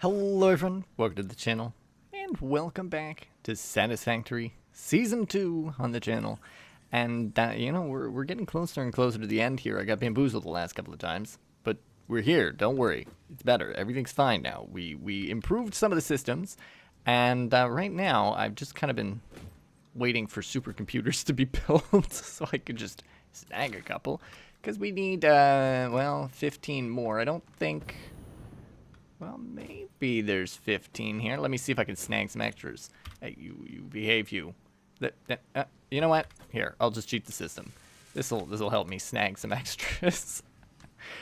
Hello everyone, welcome to the channel, and welcome back to Satisfactory Season 2 on the channel. And, we're getting closer and closer to the end here. I got bamboozled the last couple of times, but we're here, don't worry. It's better, everything's fine now. We improved some of the systems, and right now I've just kind of been waiting for supercomputers to be built so I could just snag a couple. Because we need, 15 more. I don't think... Well, maybe there's 15 here. Let me see if I can snag some extras. Hey, you behave, you. You know what? Here, I'll just cheat the system. This'll help me snag some extras.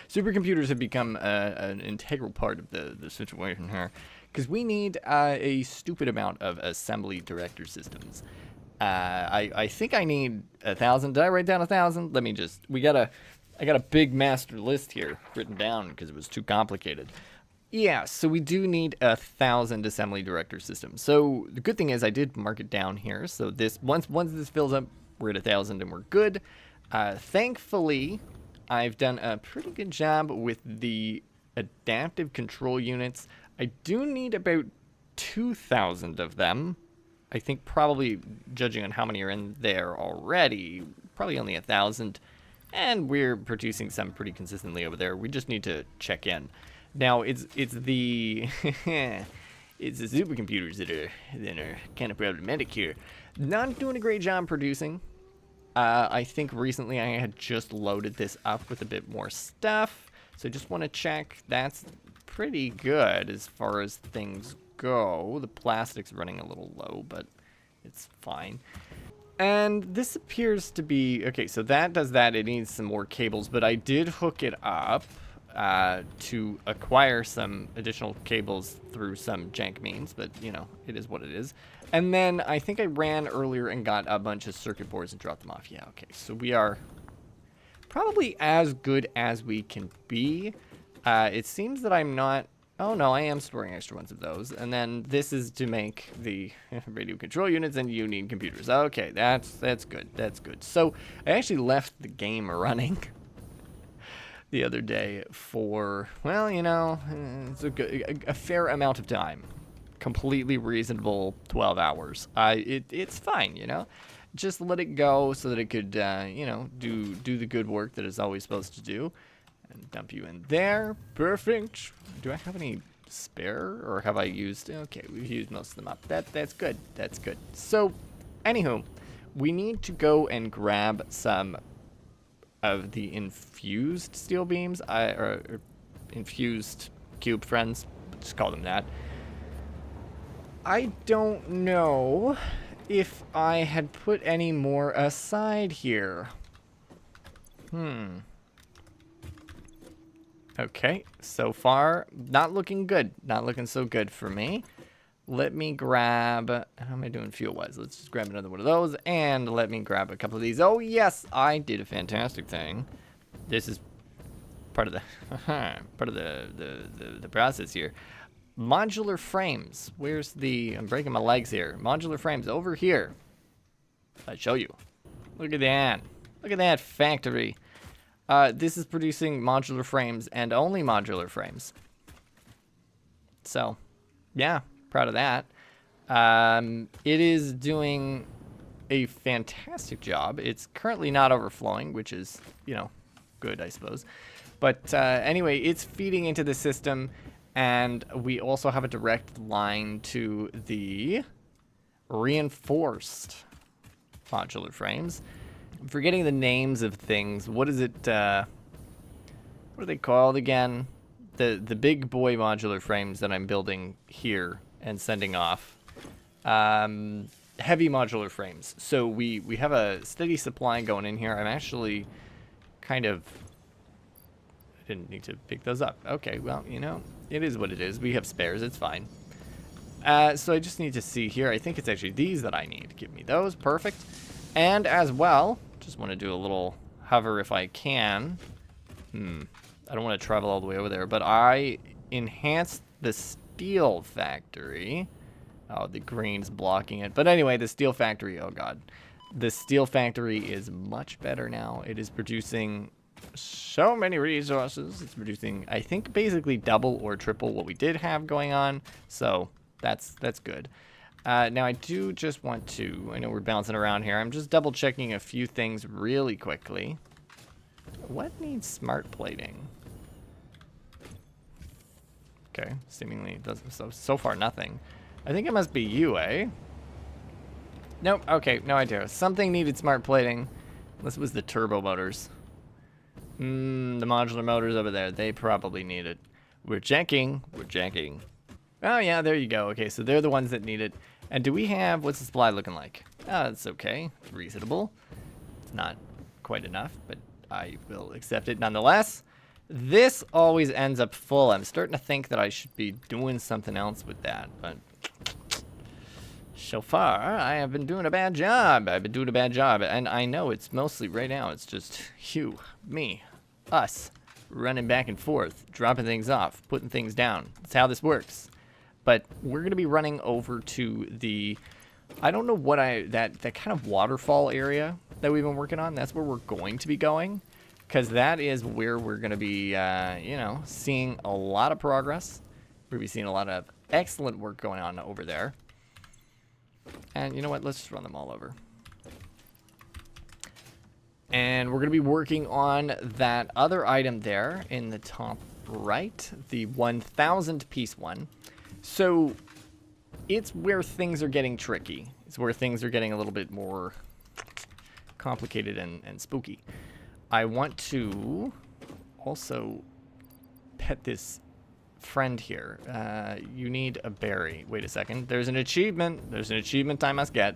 Supercomputers have become an integral part of the situation here, because we need a stupid amount of assembly director systems. I think I need 1,000. Did I write down 1,000? Let me just. I got a big master list here written down because it was too complicated. Yeah, so we do need 1,000 assembly director systems. So the good thing is I did mark it down here. So this once this fills up, we're at 1,000 and we're good. Thankfully, I've done a pretty good job with the adaptive control units. I do need about 2,000 of them. I think probably, judging on how many are in there already, probably only 1,000. And we're producing some pretty consistently over there. We just need to check in. Now it's the it's the supercomputers that are kind of problematic here. Not doing a great job producing. I think recently I had just loaded this up with a bit more stuff, so I just want to check that's pretty good as far as things go. The plastic's running a little low, but it's fine. And this appears to be okay. So that does that. It needs some more cables, but I did hook it up to acquire some additional cables through some jank means, but it is what it is. And then I think I ran earlier and got a bunch of circuit boards and dropped them off. Yeah, okay, so we are probably as good as we can be. It seems that I'm not. Oh no, I am storing extra ones of those. And then this is to make the radio control units, and you need computers. Okay, that's good. That's good. So I actually left the game running the other day for, well, it's a fair amount of time. Completely reasonable 12 hours. It's fine, Just let it go so that it could, do the good work that it's always supposed to do. And dump you in there. Perfect. Do I have any spare, or have I used? Okay, we've used most of them up. That's good. That's good. So, anywho, we need to go and grab some of the infused steel beams, or infused cube friends, just call them that. I don't know if I had put any more aside here. Okay, so far, not looking good. Not looking so good for me. Let me grab, how am I doing fuel-wise? Let's just grab another one of those, and let me grab a couple of these. Oh, yes, I did a fantastic thing. This is part of the, the process here. Modular frames. Where's the, I'm breaking my legs here. Modular frames over here. I'll show you. Look at that. Look at that factory. This is producing modular frames and only modular frames. So, yeah. Proud of that. It is doing a fantastic job. It's currently not overflowing, which is, good, I suppose. But anyway, it's feeding into the system, and we also have a direct line to the reinforced modular frames. I'm forgetting the names of things. What is it? What are they called again? The big boy modular frames that I'm building here and sending off. Heavy modular frames. So we have a steady supply going in here. I'm actually kind of, I didn't need to pick those up. Okay, well, it is what it is. We have spares, it's fine. So I just need to see here. I think it's actually these that I need. Give me those, perfect. And as well, just want to do a little hover if I can. I don't want to travel all the way over there, but I enhanced the steel factory. Oh, the green's blocking it. But anyway, the steel factory, oh god. The steel factory is much better now. It is producing so many resources. It's producing, I think, basically double or triple what we did have going on. So that's good. Now I do just want to, I know we're bouncing around here. I'm just double checking a few things really quickly. What needs smart plating? Okay, seemingly it doesn't, so far nothing. I think it must be you, eh? Nope, okay, no idea. Something needed smart plating. This was the turbo motors. The modular motors over there, they probably need it. We're checking. Oh yeah, there you go. Okay, so they're the ones that need it. And do we have, what's the supply looking like? It's okay, it's reasonable. It's not quite enough, but I will accept it nonetheless. This always ends up full. I'm starting to think that I should be doing something else with that, but so far I have been doing a bad job. And I know it's mostly right now, it's just you, me, us, running back and forth, dropping things off, putting things down. That's how this works. But we're going to be running over to the, I don't know what that kind of waterfall area that we've been working on. That's where we're going to be going, because that is where we're going to be, you know, seeing a lot of progress. We're going to be seeing a lot of excellent work going on over there. And you know what? Let's just run them all over. And we're going to be working on that other item there in the top right, the 1,000 piece one. So it's where things are getting tricky. It's where things are getting a little bit more complicated and spooky. I want to also pet this friend here. You need a berry. Wait a second. There's an achievement. There's an achievement I must get.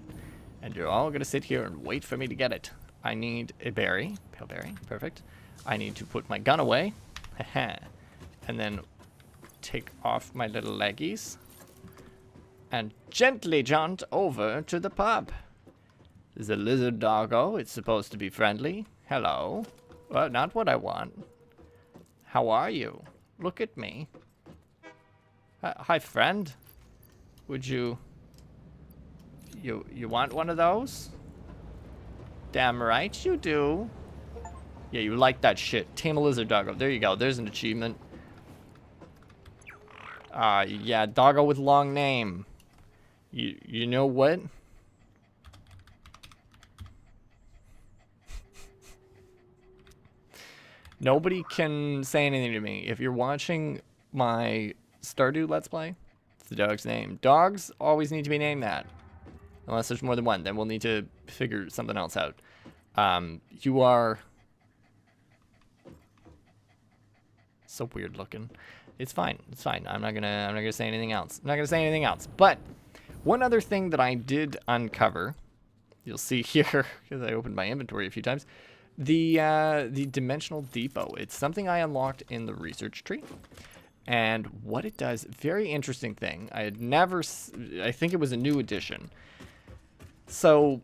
And you're all going to sit here and wait for me to get it. I need a berry. Pale berry. Perfect. I need to put my gun away. And then take off my little leggies. And gently jaunt over to the pub. There's a lizard doggo. It's supposed to be friendly. Hello. Well, not what I want. How are you? Look at me. Hi, friend. Would you want one of those? Damn right you do. Yeah, you like that shit. Tame a lizard doggo. There you go. There's an achievement. Yeah, doggo with long name. You know what? Nobody can say anything to me. If you're watching my Stardew Let's Play, it's the dog's name. Dogs always need to be named that. Unless there's more than one, then we'll need to figure something else out. You are so weird looking. It's fine. It's fine. I'm not gonna say anything else. I'm not gonna say anything else. But one other thing that I did uncover, you'll see here because I opened my inventory a few times. The dimensional depot. It's something I unlocked in the research tree. And what it does, very interesting thing. I think it was a new addition. So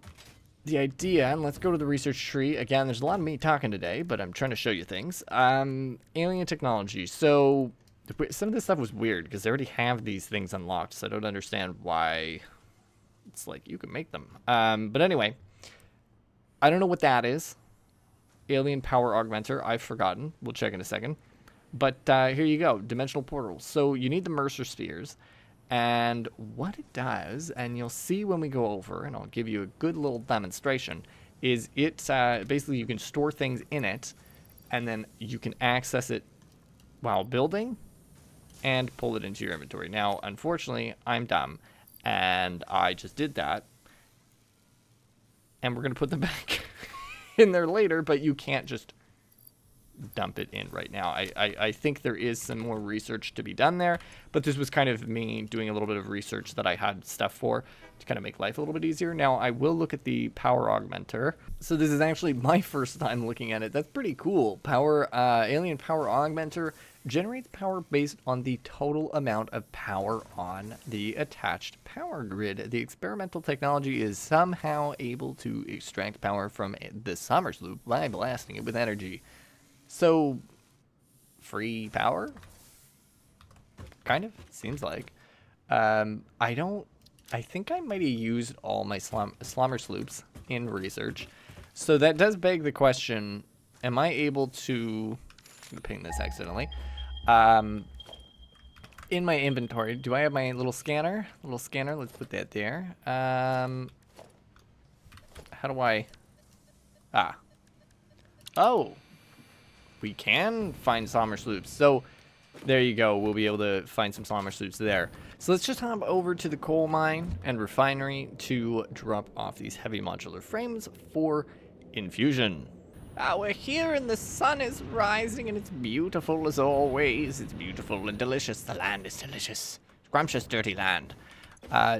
the idea, and let's go to the research tree. Again, there's a lot of me talking today, but I'm trying to show you things. Alien technology. So some of this stuff was weird because they already have these things unlocked. So I don't understand why it's like you can make them. But anyway, I don't know what that is. Alien power augmenter. I've forgotten. We'll check in a second. But here you go. Dimensional portals. So you need the Mercer spheres. And what it does, and you'll see when we go over, and I'll give you a good little demonstration, is it basically you can store things in it, and then you can access it while building and pull it into your inventory. Now, unfortunately, I'm dumb, and I just did that. And we're going to put them back in there later, but you can't just dump it in right now. I think there is some more research to be done there, but this was kind of me doing a little bit of research that I had stuff for to kind of make life a little bit easier. Now, I will look at the power augmenter. So this is actually my first time looking at it. That's pretty cool. Alien power augmenter generates power based on the total amount of power on the attached power grid. The experimental technology is somehow able to extract power from the Summers loop by blasting it with energy. So, free power? Kind of, seems like. I think I might have used all my Slumber Sloops in research. So that does beg the question, am I able to... I'm gonna ping this accidentally. In my inventory, do I have my little scanner? Let's put that there. How do I... Ah. Oh. We can find Sommer sloops. So, there you go. We'll be able to find some Sommer sloops there. So let's just hop over to the coal mine and refinery to drop off these heavy modular frames for infusion. We're here and the sun is rising and it's beautiful as always. It's beautiful and delicious. The land is delicious. Scrumptious, dirty land.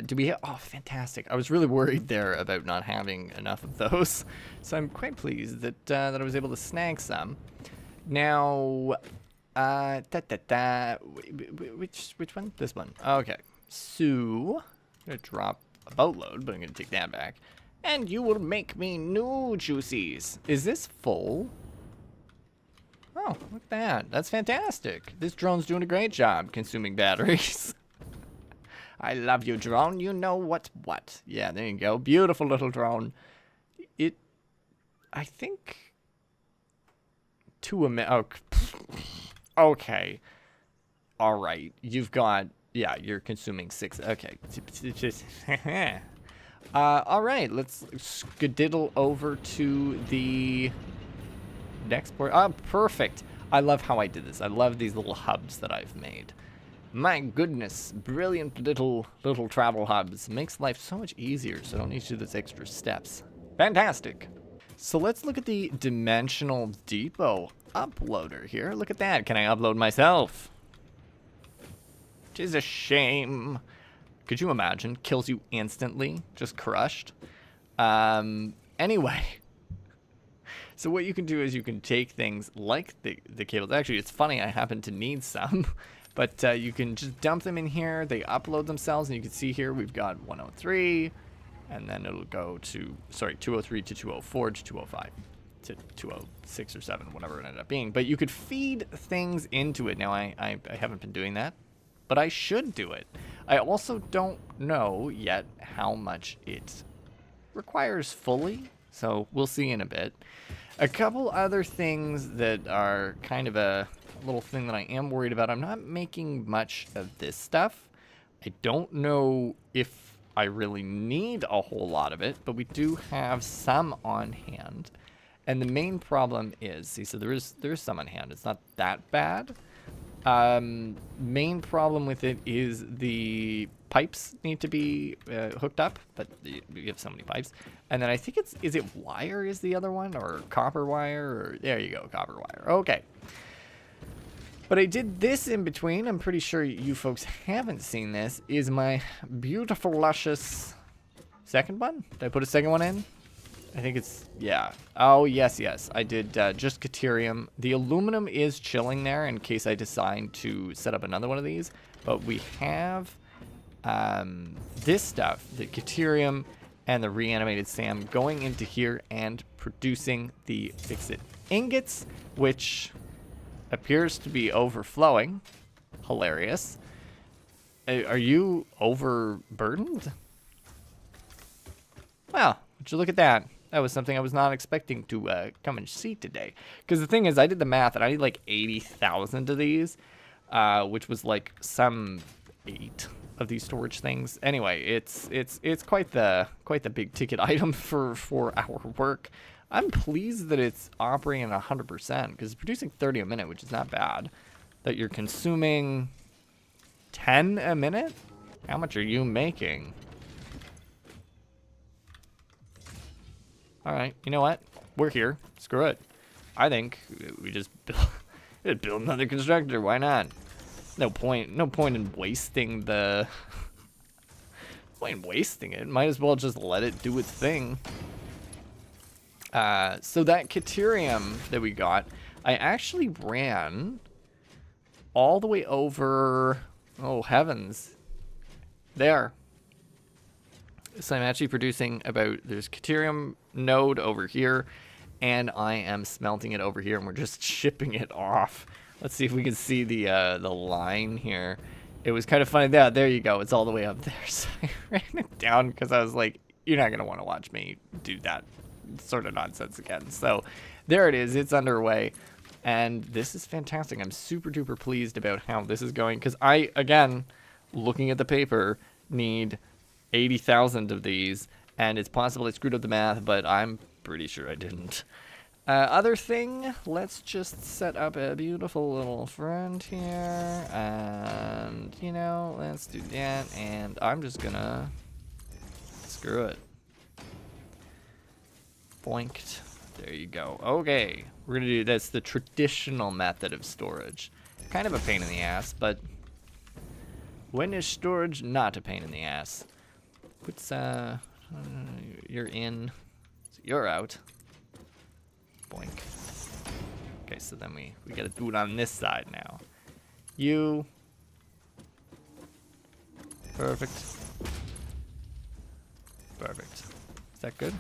Do we have... Oh, fantastic. I was really worried there about not having enough of those. So I'm quite pleased that, that I was able to snag some. Now... which one? This one. Okay. So... I'm going to drop a boatload, but I'm going to take that back. And you will make me new juicies. Is this full? Oh, look at that. That's fantastic. This drone's doing a great job consuming batteries. I love you, drone. You know what's what. Yeah, there you go. Beautiful little drone. I think... Oh, okay. All right. You've got... Yeah, you're consuming 6. Okay. All right, let's skedaddle over to the next port. Oh, perfect. I love how I did this. I love these little hubs that I've made. My goodness, brilliant little travel hubs. Makes life so much easier, so I don't need to do those extra steps. Fantastic. So let's look at the Dimensional Depot uploader here. Look at that. Can I upload myself? 'Tis a shame. Could you imagine? Kills you instantly. Just crushed. Anyway. So what you can do is you can take things like the cables. Actually, it's funny. I happen to need some. But you can just dump them in here. They upload themselves. And you can see here we've got 103. And then it'll go to, sorry, 203 to 204 to 205 to 206 or 7, whatever it ended up being. But you could feed things into it. Now, I haven't been doing that. But I should do it. I also don't know yet how much it requires fully, so we'll see in a bit. A couple other things that are kind of a little thing that I am worried about. I'm not making much of this stuff. I don't know if I really need a whole lot of it, but we do have some on hand. And the main problem is, see, so there is some on hand. It's not that bad. Main problem with it is the pipes need to be hooked up, but you have so many pipes. And then I think is it wire is the other one, or copper wire, or there you go, copper wire. Okay. But I did this in between. I'm pretty sure you folks haven't seen this. Is my beautiful, luscious second one? Did I put a second one in? I think it's, yeah. Oh, yes. I did just Caterium. The aluminum is chilling there in case I decide to set up another one of these. But we have this stuff, the Caterium and the reanimated SAM, going into here and producing the Fix-It ingots, which appears to be overflowing. Hilarious. Are you overburdened? Well, would you look at that? That was something I was not expecting to come and see today. Because the thing is, I did the math, and I need like 80,000 of these, which was like some 8 of these storage things. Anyway, it's quite the big ticket item for our work. I'm pleased that it's operating at 100% because it's producing 30 a minute, which is not bad. That you're consuming 10 a minute? How much are you making? All right, you know what? We're here. Screw it. I think we just build another constructor. Why not? No point in wasting the. Wasting it. Might as well just let it do its thing. So that Caterium that we got, I actually ran all the way over. Oh heavens! There. So I'm actually producing there's Caterium node over here, and I am smelting it over here, and we're just shipping it off. Let's see if we can see the line here. It was kind of funny. There you go. It's all the way up there. So I ran it down because I was like, you're not going to want to watch me do that sort of nonsense again. So there it is. It's underway. And this is fantastic. I'm super duper pleased about how this is going. Because I, again, looking at the paper, need 80,000 of these. And it's possible I screwed up the math, but I'm pretty sure I didn't. Other thing, let's just set up a beautiful little front here. And, you know, let's do that. And I'm just gonna screw it. Boinked. There you go. Okay, we're gonna do this the traditional method of storage. Kind of a pain in the ass, but when is storage not a pain in the ass? What's you're in, so you're out. Boink. Okay, so then we gotta do it on this side now. You. Perfect. Perfect. Is that good?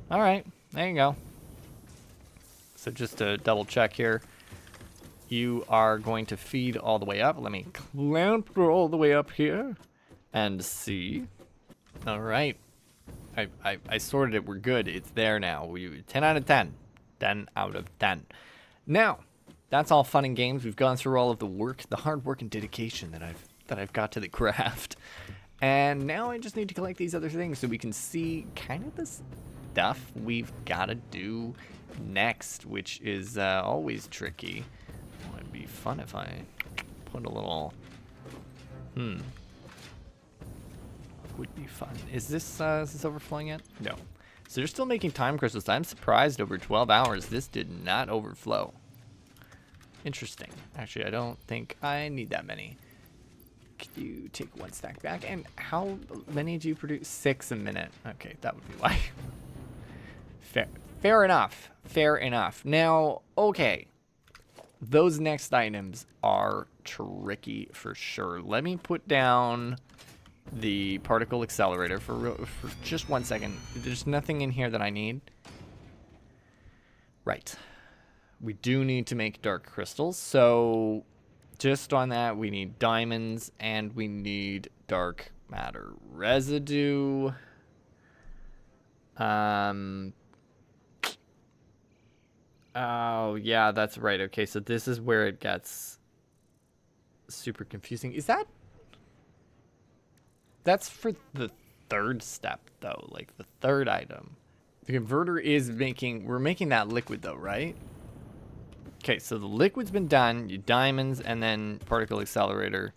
All right, there you go. So just to double check here, you are going to feed all the way up. Let me clamp all the way up here and see. All right. I sorted it. We're good. It's there now. 10 out of 10. 10 out of 10. Now, that's all fun and games. We've gone through all of the work, the hard work and dedication that I've got to the craft. And now I just need to collect these other things so we can see kind of the stuff we've got to do next, which is always tricky. It would be fun if I put a little... Would be fun. Is this overflowing yet? No. So they're still making time crystals. I'm surprised over 12 hours this did not overflow. Interesting. Actually, I don't think I need that many. Could you take one stack back? And how many do you produce? 6 a minute. Okay, that would be why. Fair enough. Fair enough. Now, okay. Those next items are tricky for sure. Let me put down the particle accelerator for just 1 second. There's nothing in here that I need. Right. We do need to make dark crystals. So just on that, we need diamonds and we need dark matter residue. Oh, yeah, that's right. Okay, so this is where it gets super confusing. Is that... That's for the third step, though, like the third item. The converter is making... We're making that liquid, though, right? Okay, so the liquid's been done. You diamonds and then particle accelerator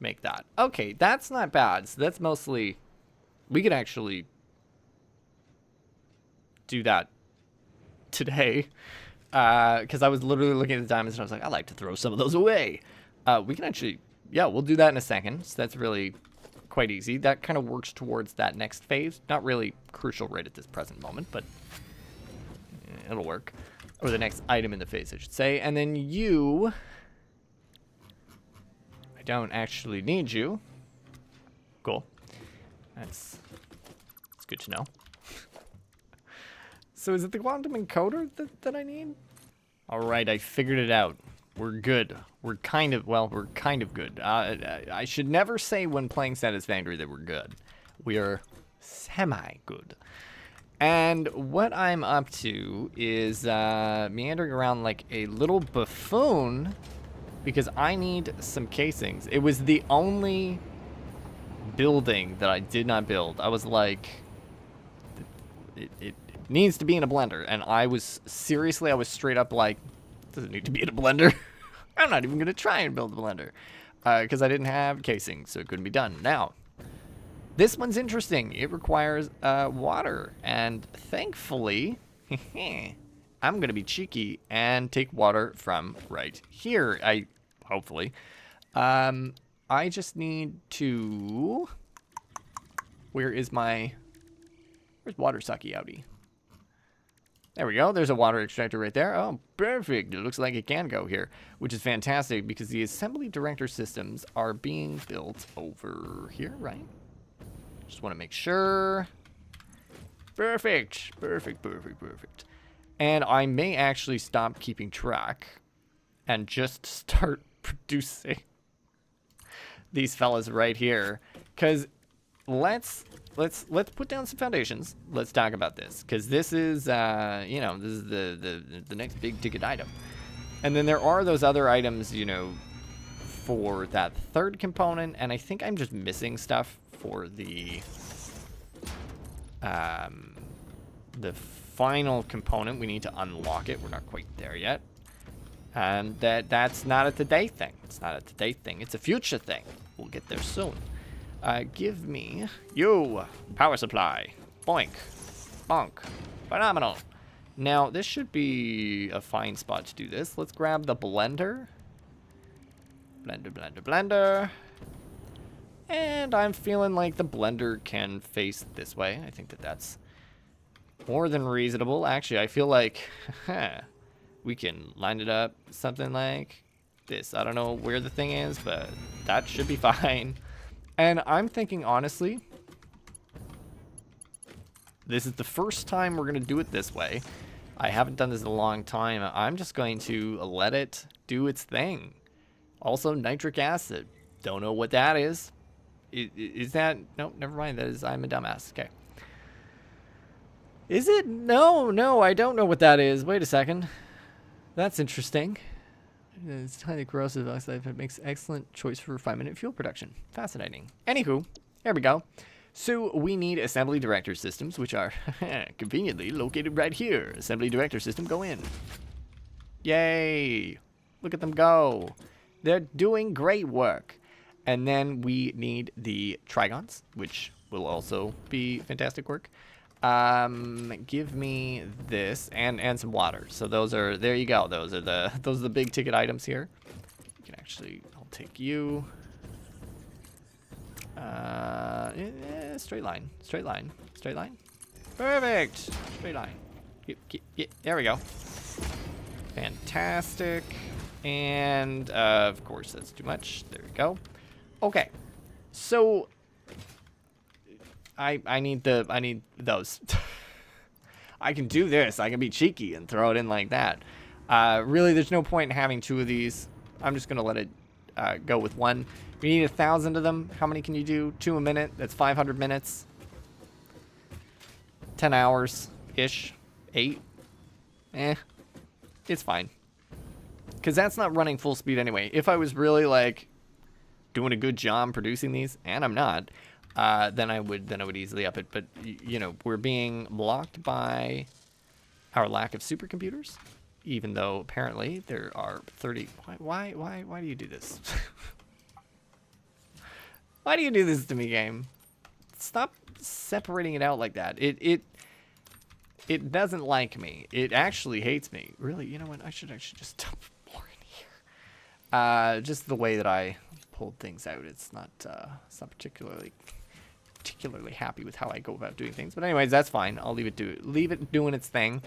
make that. Okay, that's not bad. So that's mostly... We could actually do that today. Because I was literally looking at the diamonds and I was like, I like to throw some of those away. We can actually... Yeah, we'll do that in a second. So that's really... quite easy. That kind of works towards that next phase. Not really crucial right at this present moment, but it'll work. Or the next item in the phase, I should say. And then you... I don't actually need you. Cool. That's good to know. So is it the quantum encoder that I need? Alright, I figured it out. We're good. We're kind of good. I should never say when playing Satisfactory that we're good. We are semi-good. And what I'm up to is meandering around like a little buffoon because I need some casings. It was the only building that I did not build. I was like, it needs to be in a blender. And I was straight up like, doesn't need to be in a blender. I'm not even going to try and build a blender because I didn't have casing, so it couldn't be done. Now, this one's interesting. It requires water, and thankfully, I'm going to be cheeky and take water from right here. Hopefully. I just need to... Where's water sucky outie? There we go. There's a water extractor right there. Oh, perfect. It looks like it can go here, which is fantastic because the assembly director systems are being built over here, right? Just want to make sure. Perfect. Perfect, perfect, perfect. And I may actually stop keeping track and just start producing these fellas right here because let's put down some foundations. Let's talk about this, because this is you know, this is the next big ticket item. And then there are those other items, you know, for that third component, and I think I'm just missing stuff for the final component. We need to unlock it. We're not quite there yet. And that's not a today thing. It's not a today thing. It's a future thing. We'll get there soon. Give me you power supply. Boink. Bonk. Phenomenal. Now, this should be a fine spot to do this. Let's grab the blender. Blender, blender, blender. And I'm feeling like the blender can face this way. I think that's more than reasonable. Actually, I feel like we can line it up something like this. I don't know where the thing is, but that should be fine. And I'm thinking, honestly, this is the first time we're going to do it this way. I haven't done this in a long time. I'm just going to let it do its thing. Also, nitric acid. Don't know what that is. Is that... No, never mind. That is... I'm a dumbass. Okay. Is it? No, I don't know what that is. Wait a second. That's interesting. It's highly corrosive oxide. It makes excellent choice for refinement and fuel production. Fascinating. Anywho, here we go. So we need assembly director systems, which are conveniently located right here. Assembly director system, go in. Yay! Look at them go. They're doing great work. And then we need the trigons, which will also be fantastic work. Give me this and some water. So those are, there you go. Those are the big ticket items here. You can actually, I'll take you. Straight line. Perfect. Straight line. There we go. Fantastic. And of course that's too much. There we go. Okay. So I need those. I can do this. I can be cheeky and throw it in like that. Really, there's no point in having two of these. I'm just gonna let it go with one. We need 1,000 of them. How many can you do? 2 a minute. That's 500 minutes. 10 hours-ish. 8. It's fine. Because that's not running full speed anyway. If I was really, like, doing a good job producing these, and I'm not, then I would easily up it. But, you know, we're being blocked by our lack of supercomputers. Even though, apparently, there are 30... Why do you do this? Why do you do this to me, game? Stop separating it out like that. It doesn't like me. It actually hates me. Really, you know what? I should actually just dump more in here. Just the way that I pulled things out. It's not particularly happy with how I go about doing things. But anyways, that's fine. I'll leave it doing its thing.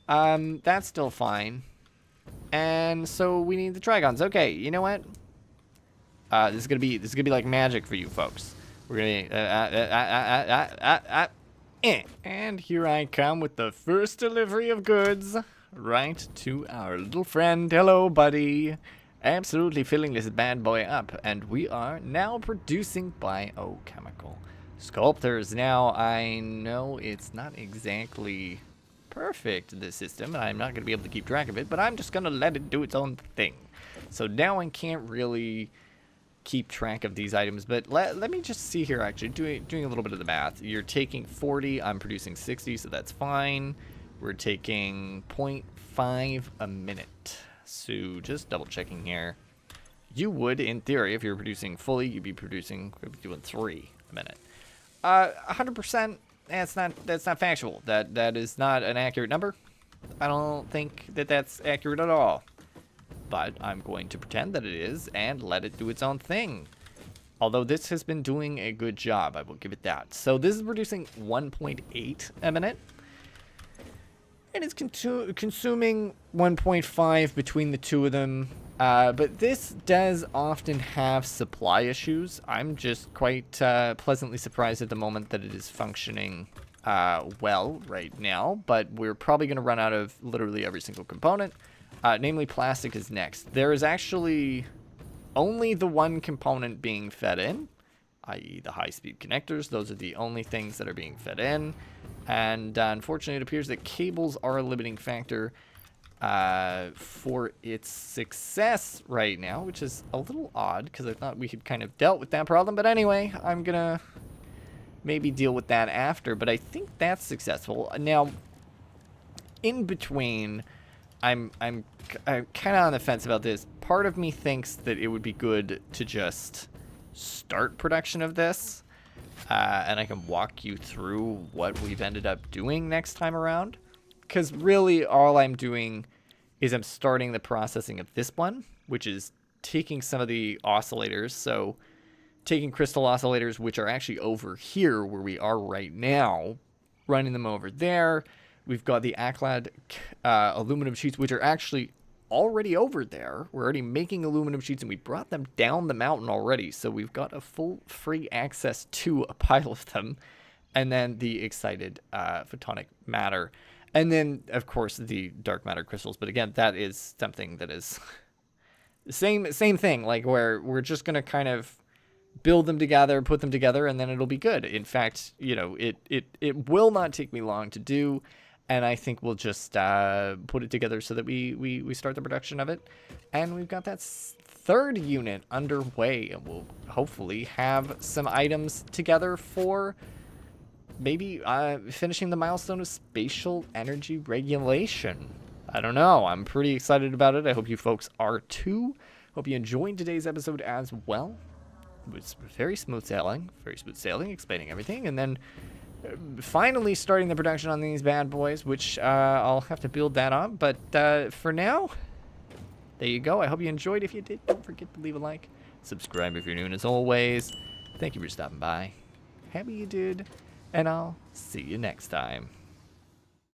That's still fine. And so we need the trigons. Okay, you know what? This is gonna be like magic for you folks. We're gonna and here I come with the first delivery of goods right to our little friend. Hello, buddy. Absolutely filling this bad boy up, and we are now producing biochemical sculptors. Now I know it's not exactly perfect, this system, and I'm not gonna be able to keep track of it, but I'm just gonna let it do its own thing. So now I can't really keep track of these items, but let me just see here. Actually, doing a little bit of the math. You're taking 40, I'm producing 60, so that's fine. We're taking 0.5 a minute. So just double checking here. You would, in theory, if you're producing fully, you'd be doing 3 a minute. 100%. That's not factual. That is not an accurate number. I don't think that's accurate at all. But I'm going to pretend that it is and let it do its own thing. Although this has been doing a good job, I will give it that. So this is producing 1.8 a minute. And it's consuming 1.5 between the two of them. But this does often have supply issues. I'm just quite pleasantly surprised at the moment that it is functioning well right now. But we're probably going to run out of literally every single component. Namely, plastic is next. There is actually only the one component being fed in. i.e. the high-speed connectors. Those are the only things that are being fed in. And unfortunately, it appears that cables are a limiting factor for its success right now, which is a little odd because I thought we had kind of dealt with that problem. But anyway, I'm going to maybe deal with that after. But I think that's successful. Now, in between, I'm kind of on the fence about this. Part of me thinks that it would be good to just start production of this, and I can walk you through what we've ended up doing next time around. Because really all I'm doing is I'm starting the processing of this one, which is taking some of the oscillators. So taking crystal oscillators, which are actually over here where we are right now, running them over there. We've got the Aclad aluminum sheets, which are actually already over there. We're already making aluminum sheets, and we brought them down the mountain already. So we've got a full free access to a pile of them. And then the excited photonic matter. And then, of course, the dark matter crystals. But again, that is something that is same thing, like where we're just going to kind of build them together, put them together, and then it'll be good. In fact, you know, it will not take me long to do. And I think we'll just put it together so that we start the production of it. And we've got that third unit underway. And we'll hopefully have some items together for maybe finishing the milestone of spatial energy regulation. I don't know. I'm pretty excited about it. I hope you folks are too. Hope you enjoyed today's episode as well. It was very smooth sailing, explaining everything. And then finally starting the production on these bad boys, which I'll have to build that on. But for now, there you go. I hope you enjoyed. If you did, don't forget to leave a like. Subscribe if you're new. And as always, thank you for stopping by. Happy you did. And I'll see you next time.